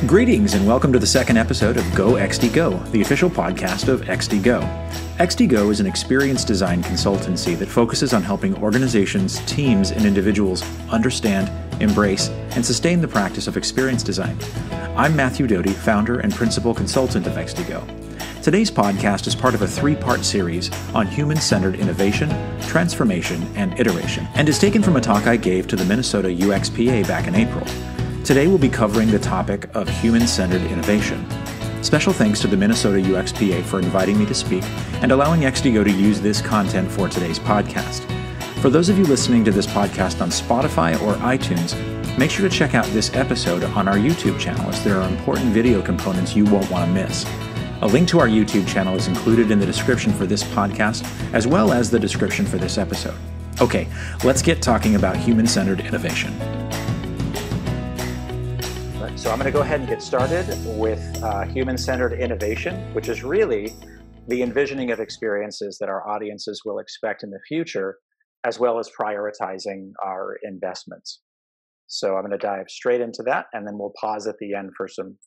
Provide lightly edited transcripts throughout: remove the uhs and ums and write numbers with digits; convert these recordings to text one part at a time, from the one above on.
Greetings and welcome to the second episode of Go XDGO, the official podcast of XDGO. XDGO is an experience design consultancy that focuses on helping organizations, teams, and individuals understand, embrace, and sustain the practice of experience design. I'm Matthew Doty, founder and principal consultant of XDGO. Today's podcast is part of a three-part series on human-centered innovation, transformation, and iteration, and is taken from a talk I gave to the Minnesota UXPA back in April. Today we'll be covering the topic of human-centered innovation. Special thanks to the Minnesota UXPA for inviting me to speak and allowing XDGO to use this content for today's podcast. For those of you listening to this podcast on Spotify or iTunes, make sure to check out this episode on our YouTube channel, as there are important video components you won't want to miss. A link to our YouTube channel is included in the description for this podcast, as well as the description for this episode. Okay, let's get talking about human-centered innovation. So I'm going to go ahead and get started with human-centered innovation, which is really the envisioning of experiences that our audiences will expect in the future, as well as prioritizing our investments. So I'm going to dive straight into that, and then we'll pause at the end for some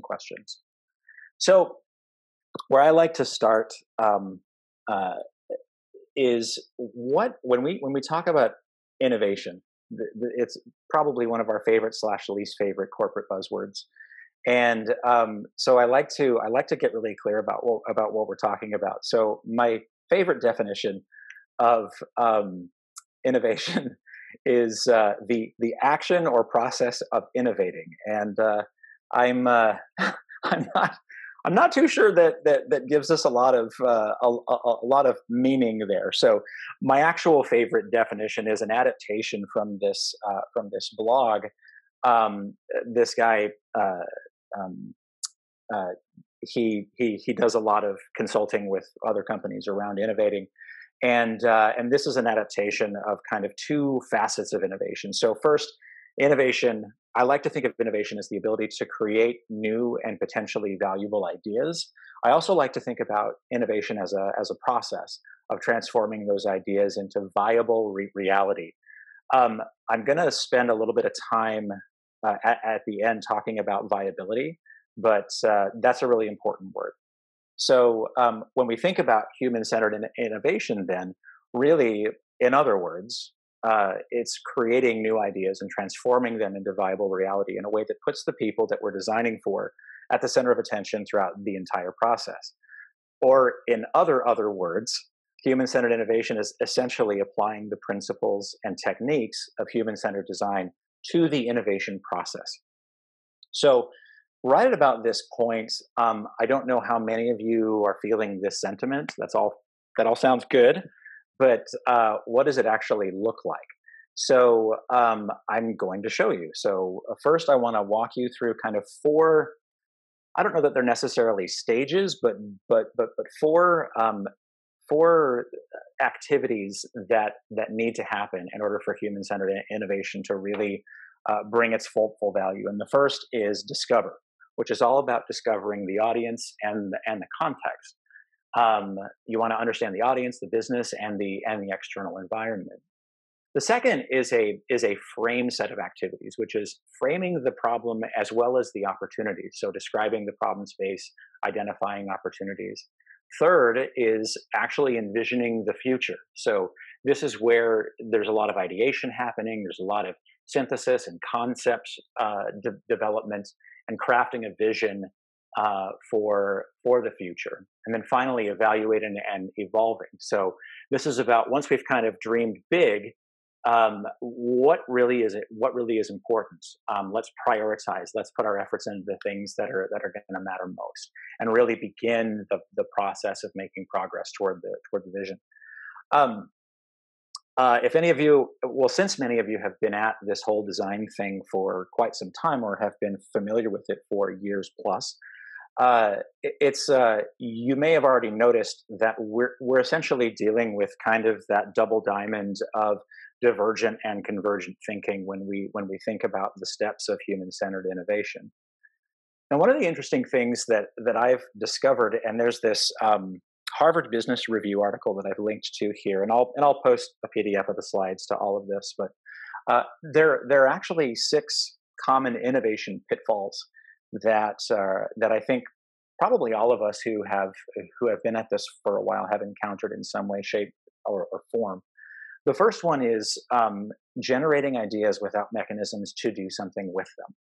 questions. So where I like to start is when we talk about innovation. It's probably one of our favorite / least favorite corporate buzzwords, and so I like to get really clear about what we're talking about. So my favorite definition of innovation is the action or process of innovating, and I'm not too sure that gives us a lot of meaning there. So my actual favorite definition is an adaptation from this blog. This guy he does a lot of consulting with other companies around innovating, and this is an adaptation of kind of two facets of innovation. So first, innovation. I like to think of innovation as the ability to create new and potentially valuable ideas. I also like to think about innovation as a process of transforming those ideas into viable reality. I'm going to spend a little bit of time at the end talking about viability, but that's a really important word. So when we think about human-centered innovation, then really, in other words, it's creating new ideas and transforming them into viable reality in a way that puts the people that we're designing for at the center of attention throughout the entire process. Or in other words, human-centered innovation is essentially applying the principles and techniques of human-centered design to the innovation process. So right at about this point, I don't know how many of you are feeling this sentiment. That all sounds good. But what does it actually look like? So I'm going to show you. So first, I want to walk you through kind of four. I don't know that they're necessarily stages, but four activities that need to happen in order for human-centered innovation to really bring its full value. And the first is discover, which is all about discovering the audience and the context. You want to understand the audience, the business, and the external environment. The second is a frame set of activities, which is framing the problem as well as the opportunities. So describing the problem space, identifying opportunities. Third is actually envisioning the future. So this is where there's a lot of ideation happening. There's a lot of synthesis and concepts development and crafting a vision for the future. And then finally, evaluating and evolving. So this is about, once we've kind of dreamed big, what really is important? Let's prioritize. Let's put our efforts into the things that are going to matter most, and really begin the process of making progress toward the vision. If any of you, since many of you have been at this whole design thing for quite some time, or have been familiar with it for years plus, you may have already noticed that we're essentially dealing with kind of that double diamond of divergent and convergent thinking when we think about the steps of human-centered innovation. And one of the interesting things that I've discovered, and there's this Harvard Business Review article that I've linked to here, and I'll post a PDF of the slides to all of this, but there are actually 6 common innovation pitfalls that I think probably all of us who have been at this for a while have encountered in some way, shape, or form. The first one is generating ideas without mechanisms to do something with them.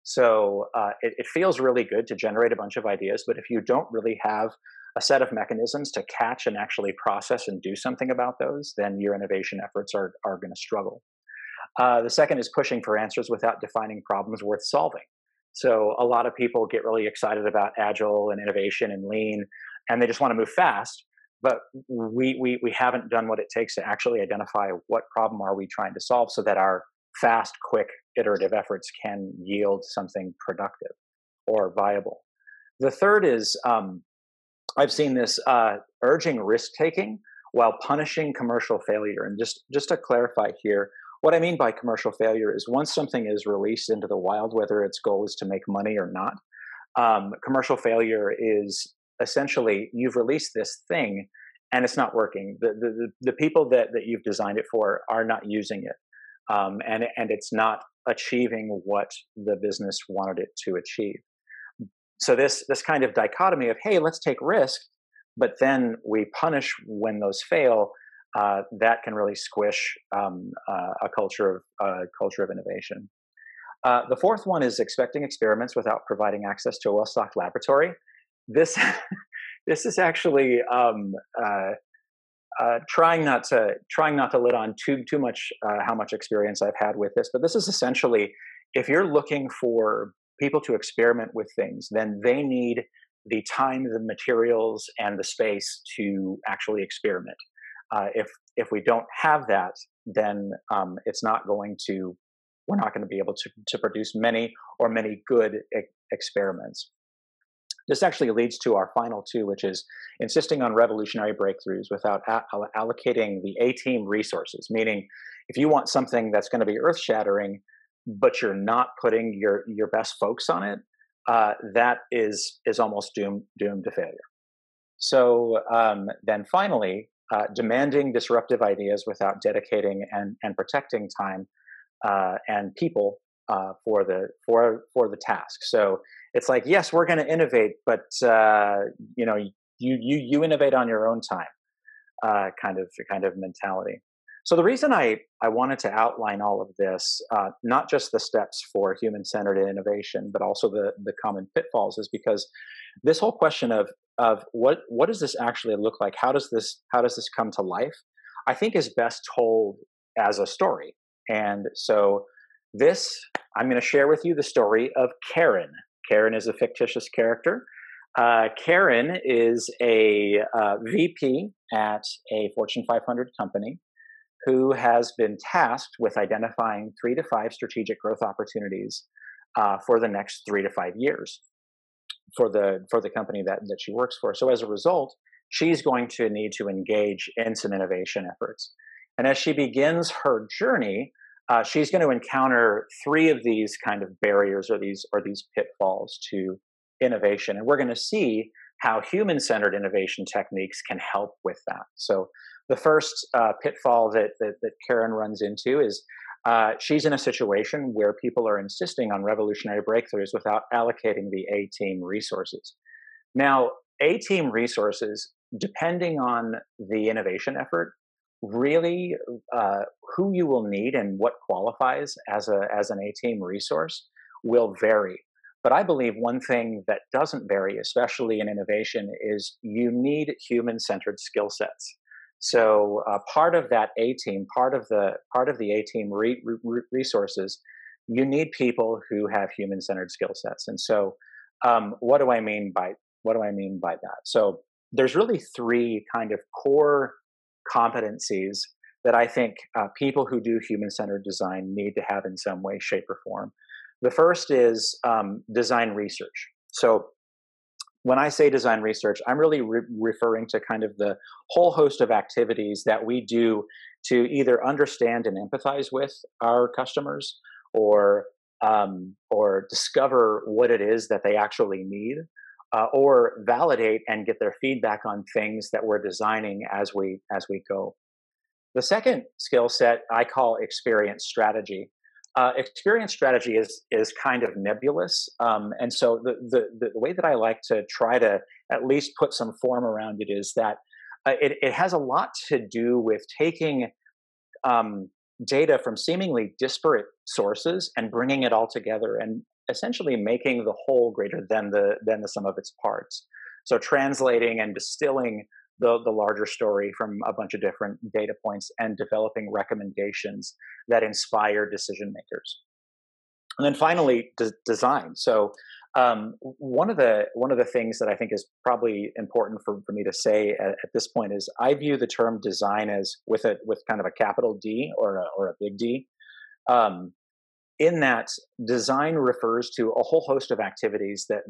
So it feels really good to generate a bunch of ideas, but if you don't really have a set of mechanisms to catch and actually process and do something about those, then your innovation efforts are going to struggle. The second is pushing for answers without defining problems worth solving. So a lot of people get really excited about agile and innovation and lean, and they just want to move fast. But we haven't done what it takes to actually identify what problem are we trying to solve so that our fast, quick, iterative efforts can yield something productive or viable. The third is I've seen this urging risk-taking while punishing commercial failure. And just to clarify here, what I mean by commercial failure is once something is released into the wild, whether its goal is to make money or not, commercial failure is essentially you've released this thing and it's not working. The people that you've designed it for are not using it, and it's not achieving what the business wanted it to achieve. So this kind of dichotomy of, hey, let's take risk, but then we punish when those fail, that can really squish a culture of innovation. The fourth one is expecting experiments without providing access to a well-stocked laboratory. This this is actually trying not to let on too much how much experience I've had with this, but this is essentially if you're looking for people to experiment with things, then they need the time, the materials, and the space to actually experiment. If we don't have that, then we're not going to be able to produce many good experiments. This actually leads to our final two, which is insisting on revolutionary breakthroughs without allocating the A-team resources. Meaning, if you want something that's going to be earth-shattering, but you're not putting your best folks on it, that is almost doomed to failure. So then finally, demanding disruptive ideas without dedicating and protecting time and people for the task. So it's like, yes, we're going to innovate, but you innovate on your own time, kind of mentality. So the reason I wanted to outline all of this, not just the steps for human-centered innovation, but also the common pitfalls, is because this whole question of what does this actually look like? How does this come to life? I think is best told as a story. And so I'm going to share with you the story of Karen. Karen is a fictitious character. Karen is a VP at a Fortune 500 company who has been tasked with identifying 3 to 5 strategic growth opportunities for the next 3 to 5 years for the company that she works for. So as a result, she's going to need to engage in some innovation efforts. And as she begins her journey, she's going to encounter 3 of these kind of barriers or these pitfalls to innovation. And we're going to see how human-centered innovation techniques can help with that. So the first pitfall that Karen runs into is she's in a situation where people are insisting on revolutionary breakthroughs without allocating the A-team resources. Now, A-team resources, depending on the innovation effort, really who you will need and what qualifies as an A-team resource will vary. But I believe one thing that doesn't vary, especially in innovation, is you need human-centered skill sets. So part of that A-team, part of the A-team resources, you need people who have human-centered skill sets. And so, what do I mean by that? So there's really 3 kind of core competencies that I think people who do human-centered design need to have in some way, shape, or form. The first is design research. So when I say design research, I'm really referring to kind of the whole host of activities that we do to either understand and empathize with our customers or discover what it is that they actually need, or validate and get their feedback on things that we're designing as we go. The second skill set I call experience strategy. Experience strategy is kind of nebulous, and so the way that I like to try to at least put some form around it is that it has a lot to do with taking data from seemingly disparate sources and bringing it all together and essentially making the whole greater than the sum of its parts. So translating and distilling the larger story from a bunch of different data points and developing recommendations that inspire decision makers. And then finally, design. So one of the things that I think is probably important for me to say at this point is I view the term design as with kind of a capital D or a big D. In that, design refers to a whole host of activities that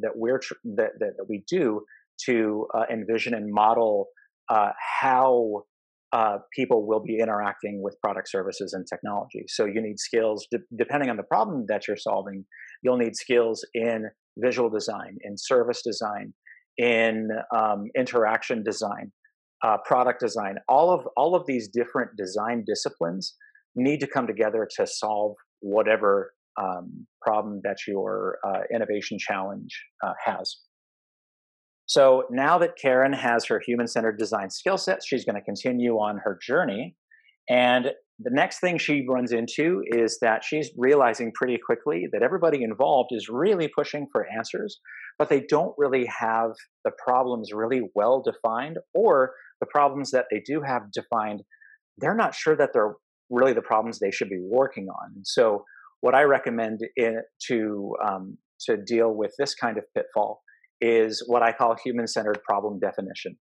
we do to envision and model how people will be interacting with product, services, and technology. So you need skills, depending on the problem that you're solving, you'll need skills in visual design, in service design, in interaction design, product design. All of these different design disciplines need to come together to solve whatever problem that your innovation challenge has. So now that Karen has her human-centered design skill set, she's going to continue on her journey. And the next thing she runs into is that she's realizing pretty quickly that everybody involved is really pushing for answers, but they don't really have the problems really well defined, or the problems that they do have defined, they're not sure that they're really the problems they should be working on. And so what I recommend to deal with this kind of pitfall is what I call human-centered problem definition.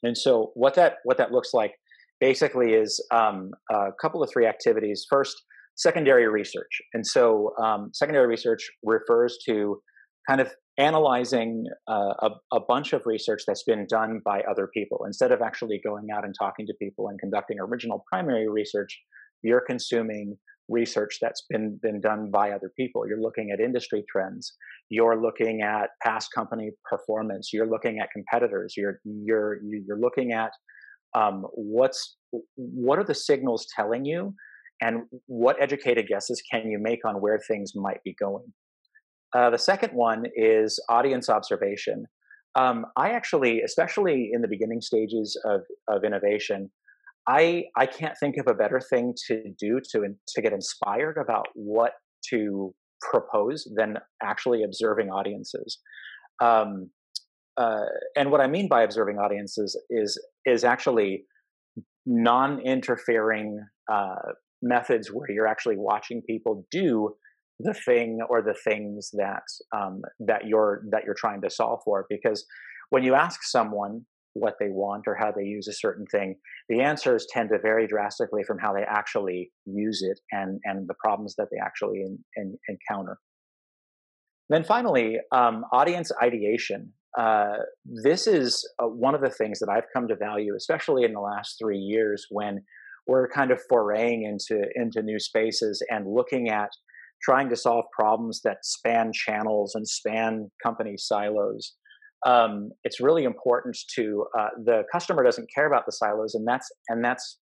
And so what that looks like basically is a couple of three activities. First, secondary research. And so secondary research refers to kind of analyzing a bunch of research that's been done by other people. Instead of actually going out and talking to people and conducting original primary research, you're consuming research that's been done by other people. You're looking at industry trends. You're looking at past company performance. You're looking at competitors. You're looking at what are the signals telling you, and what educated guesses can you make on where things might be going. The second one is audience observation. I actually, especially in the beginning stages of innovation, I can't think of a better thing to do to get inspired about what to propose than actually observing audiences. And what I mean by observing audiences is actually non-interfering methods where you're actually watching people do the thing or the things that you're trying to solve for. Because when you ask someone what they want or how they use a certain thing, the answers tend to vary drastically from how they actually use it and the problems that they actually encounter. Then finally, audience ideation. This is one of the things that I've come to value, especially in the last 3 years, when we're kind of foraying into new spaces and looking at trying to solve problems that span channels and span company silos. It's really important to the customer doesn't care about the silos, and that's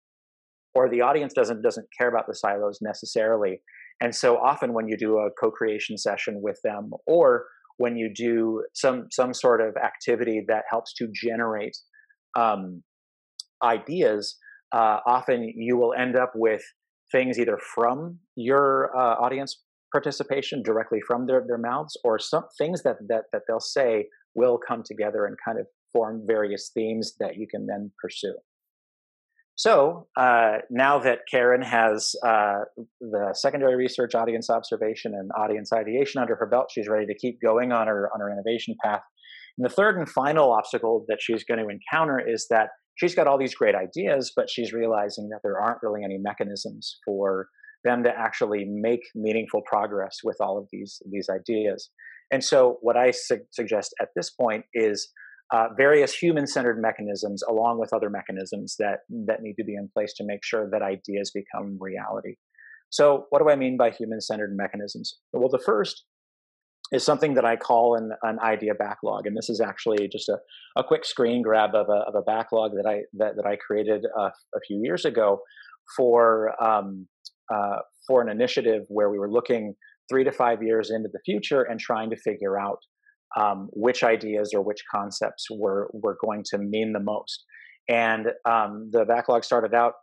or the audience doesn't care about the silos necessarily. And so often when you do a co-creation session with them, or when you do some sort of activity that helps to generate ideas, often you will end up with things either from your audience participation directly from their mouths, or some things that they'll say will come together and kind of form various themes that you can then pursue. So now that Karen has the secondary research, audience observation, and audience ideation under her belt, she's ready to keep going on her innovation path. And the third and final obstacle that she's going to encounter is that she's got all these great ideas, but she's realizing that there aren't really any mechanisms for them to actually make meaningful progress with all of these ideas. And so what I suggest at this point is various human-centered mechanisms, along with other mechanisms that need to be in place to make sure that ideas become reality. So what do I mean by human-centered mechanisms? Well, the first is something that I call an idea backlog, and this is actually just a quick screen grab of a backlog that I created a few years ago, for an initiative where we were looking 3 to 5 years into the future and trying to figure out which ideas or which concepts were going to mean the most. And the backlog started out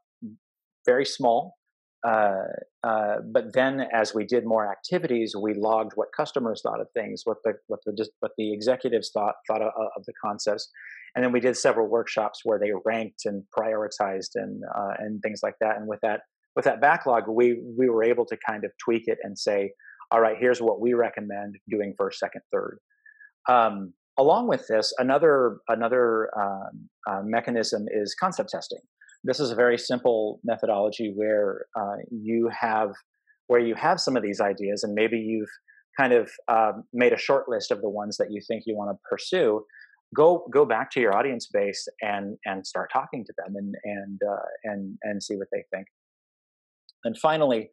very small, but then as we did more activities, we logged what customers thought of things, what the executives thought of the concepts, and then we did several workshops where they ranked and prioritized and things like that. And with that backlog, we were able to kind of tweak it and say, all right, here's what we recommend doing first, second, third. Along with this, another mechanism is concept testing. This is a very simple methodology where you have some of these ideas, and maybe you've kind of made a short list of the ones that you think you want to pursue. Go back to your audience base and start talking to them and see what they think. And finally,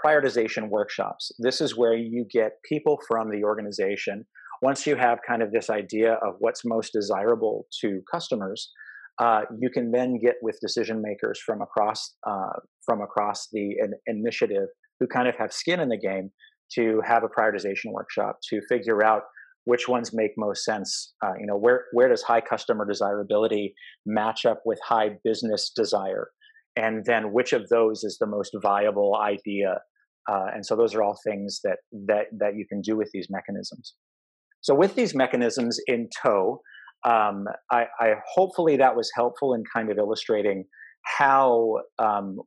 prioritization workshops. This is where you get people from the organization. Once you have kind of this idea of what's most desirable to customers, you can then get with decision makers from across the initiative who kind of have skin in the game to have a prioritization workshop to figure out which ones make most sense. Where does high customer desirability match up with high business desire? And then which of those is the most viable idea? And so those are all things that you can do with these mechanisms. So with these mechanisms in tow, I hopefully that was helpful in kind of illustrating how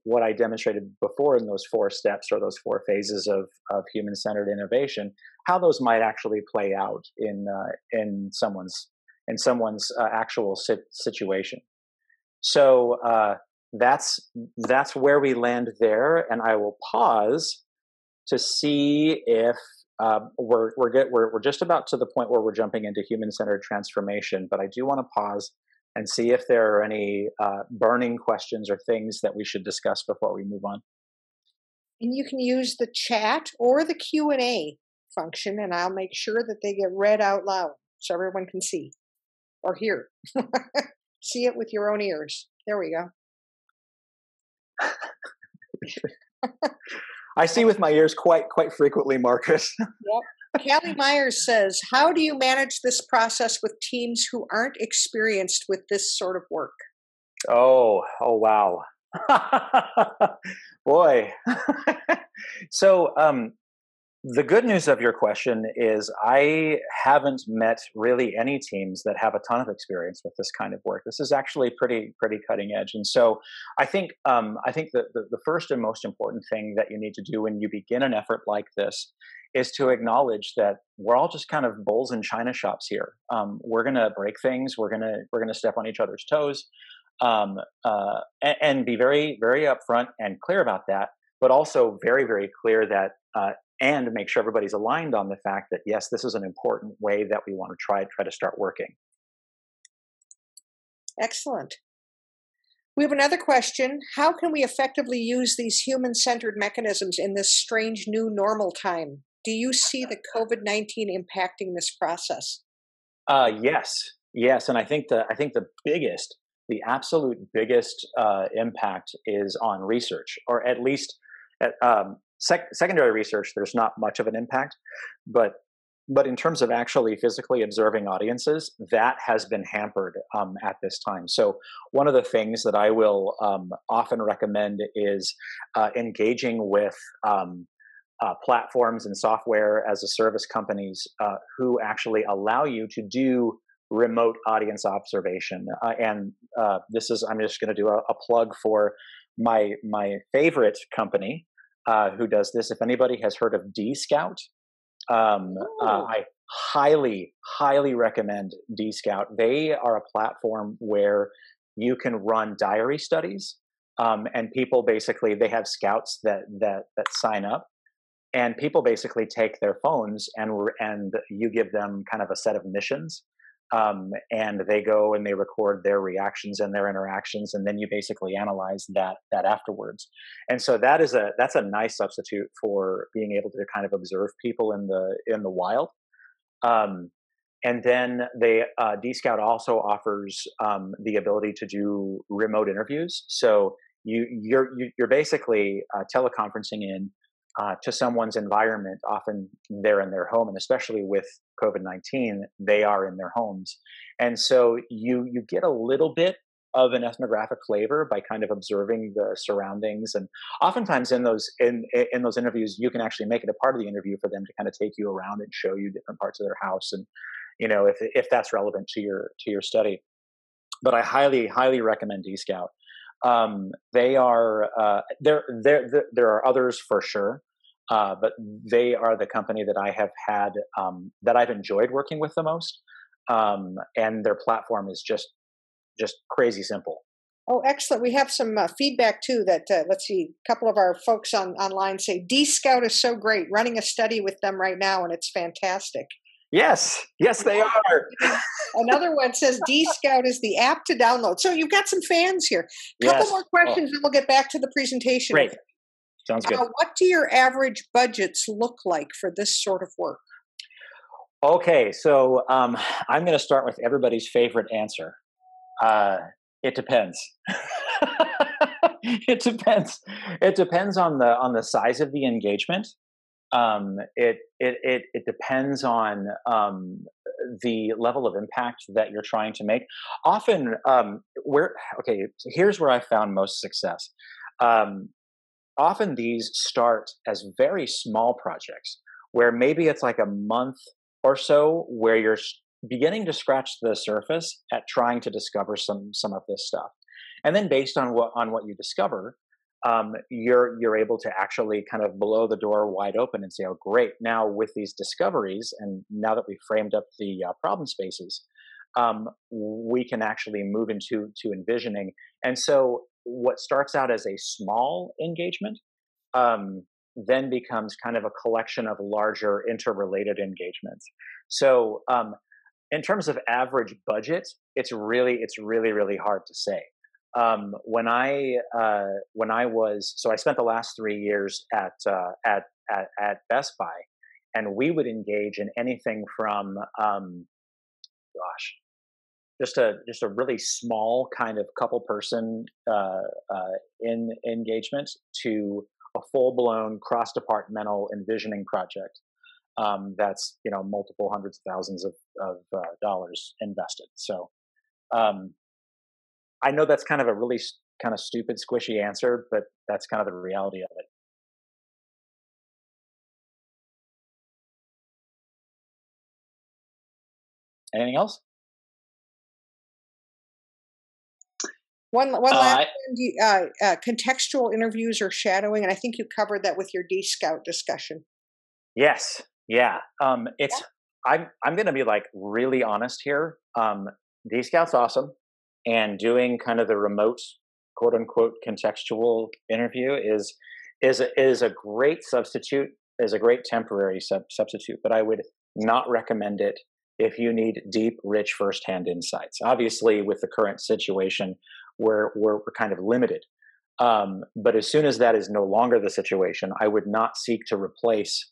what I demonstrated before in those 4 steps or those 4 phases of human-centered innovation, how those might actually play out in someone's actual situation. So that's where we land there, and I will pause to see if we're just about to the point where we're jumping into human-centered transformation. But I do want to pause and see if there are any burning questions or things that we should discuss before we move on. And you can use the chat or the Q&A function, and I'll make sure that they get read out loud so everyone can see or hear. See it with your own ears. There we go. I see with my ears quite frequently, Marcus. Yep. Callie Myers says, how do you manage this process with teams who aren't experienced with this sort of work? Oh wow. Boy. So the good news of your question is I haven't met really any teams that have a ton of experience with this kind of work. This is actually pretty cutting edge. And so I think that the first and most important thing that you need to do when you begin an effort like this is to acknowledge that we're all just kind of bulls in china shops here. We're going to break things. We're going to step on each other's toes, and be very, very upfront and clear about that, but also very, very clear that, and make sure everybody's aligned on the fact that, yes, this is an important way that we want to try to start working. Excellent. We have another question. How can we effectively use these human-centered mechanisms in this strange new normal time? Do you see the COVID-19 impacting this process? Yes. And I think the absolute biggest impact is on research, or at least at secondary research. There's not much of an impact, but in terms of actually physically observing audiences, that has been hampered at this time. So one of the things that I will often recommend is engaging with platforms and software as a service companies who actually allow you to do remote audience observation. And I'm just going to do a plug for my favorite company who does this. If anybody has heard of D-Scout, I highly recommend D-Scout. They are a platform where you can run diary studies, and people basically, they have scouts that sign up, and people basically take their phones and you give them kind of a set of missions. And they go and they record their reactions and their interactions, and then you basically analyze that afterwards. And so that's a nice substitute for being able to kind of observe people in the wild. And then DScout also offers the ability to do remote interviews. So you're basically teleconferencing in to someone's environment. Often they're in their home, and especially with COVID-19, they are in their homes. And so you get a little bit of an ethnographic flavor by kind of observing the surroundings. And oftentimes in those interviews, you can actually make it a part of the interview for them to kind of take you around and show you different parts of their house, and if that's relevant to your study. But I highly recommend DScout. They are there are others for sure, but they are the company that I have had that I've enjoyed working with the most, and their platform is just crazy simple. Oh, excellent. We have some feedback too that, let's see, a couple of our folks online say, DScout is so great, running a study with them right now, and it's fantastic. Yes, they are. Another one says DScout is the app to download. So you've got some fans here. A couple more questions and we'll get back to the presentation. Great. Sounds good. What do your average budgets look like for this sort of work? Okay, so I'm going to start with everybody's favorite answer. It depends. It depends. It depends on the size of the engagement. It depends on the level of impact that you're trying to make. Often, here's where I found most success. Often these start as very small projects, where maybe it's like a month or so, where you're beginning to scratch the surface at trying to discover some of this stuff, and then based on what you discover, you're able to actually kind of blow the door wide open and say, oh, great! Now with these discoveries, and now that we've framed up the problem spaces, we can actually move into envisioning. And so what starts out as a small engagement then becomes kind of a collection of larger interrelated engagements. So in terms of average budget, it's really hard to say. When I spent the last 3 years at Best Buy, and we would engage in anything from just a really small kind of couple person in engagement to a full-blown cross-departmental envisioning project that's multiple hundreds of thousands of dollars invested. So I know that's kind of a really kind of stupid, squishy answer, but that's kind of the reality of it. Anything else? One last one, contextual interviews or shadowing, and I think you covered that with your DScout discussion. Yes, yeah. I'm going to be like really honest here. DScout's awesome, and doing kind of the remote, quote unquote, contextual interview is a great substitute, is a great temporary substitute, but I would not recommend it if you need deep, rich, firsthand insights. Obviously, with the current situation, we're kind of limited. But as soon as that is no longer the situation, I would not seek to replace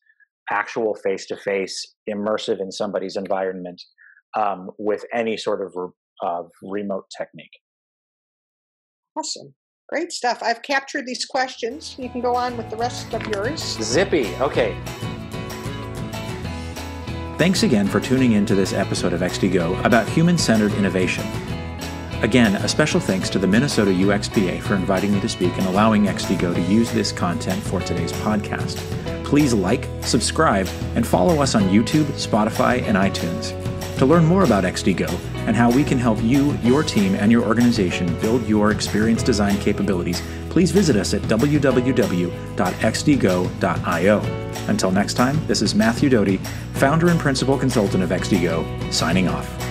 actual face-to-face, immersive in somebody's environment with any sort of remote technique. Awesome. Great stuff. I've captured these questions. You can go on with the rest of yours. Zippy. Okay. Thanks again for tuning in to this episode of XDGO about human-centered innovation. Again, a special thanks to the Minnesota UXPA for inviting me to speak and allowing XDGO to use this content for today's podcast. Please like, subscribe, and follow us on YouTube, Spotify, and iTunes. To learn more about XDGO and how we can help you, your team, and your organization build your experience design capabilities, please visit us at www.xdgo.io. Until next time, this is Matthew Doty, founder and principal consultant of XDGO, signing off.